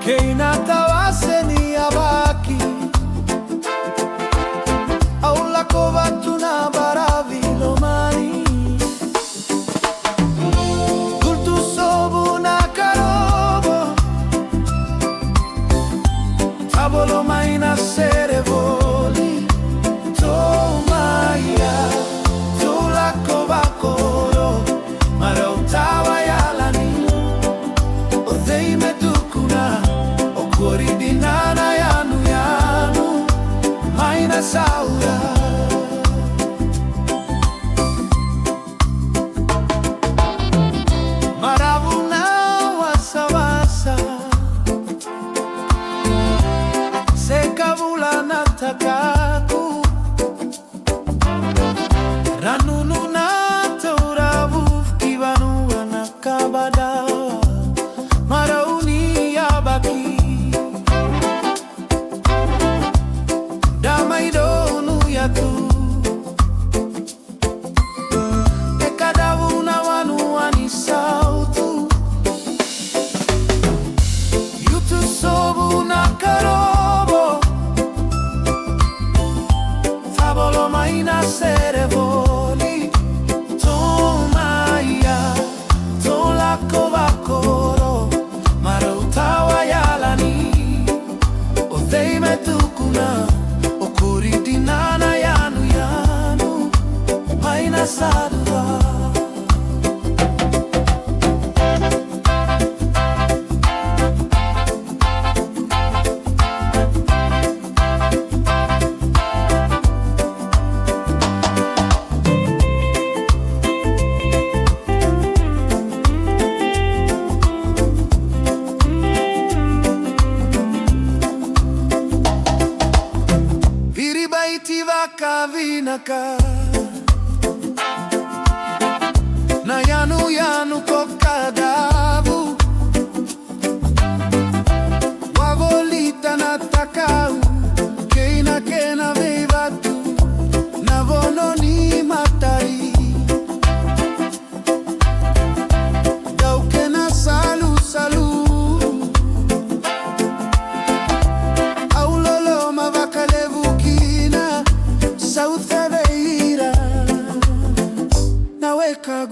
keina tawaseni abaki aula kovatuna baravi lomani kultu sobu na karobo tabolo maina serevoli tomaya tula kovakoro mara utawa yalani odei medukuna okoridinana yanu yanu maina saura maravuna wasawasa sekavula natakaku ranunu na tauravu kivanu anakabada marauni yabaki damaidonu yatu ekadavuna wanu anisautu yutu sobu na karobo tabolo maina serevoli tomaya tola kovakoro mara utawa yalani odei medukuna okoridinana yanu yanu maina sadura Viribaiti vakavinaka na yanu yanu kokadavu wavolita na takau keina kena veivatu na vononi matai daukena salu salu aulolo mavakalevu South Aveira naweka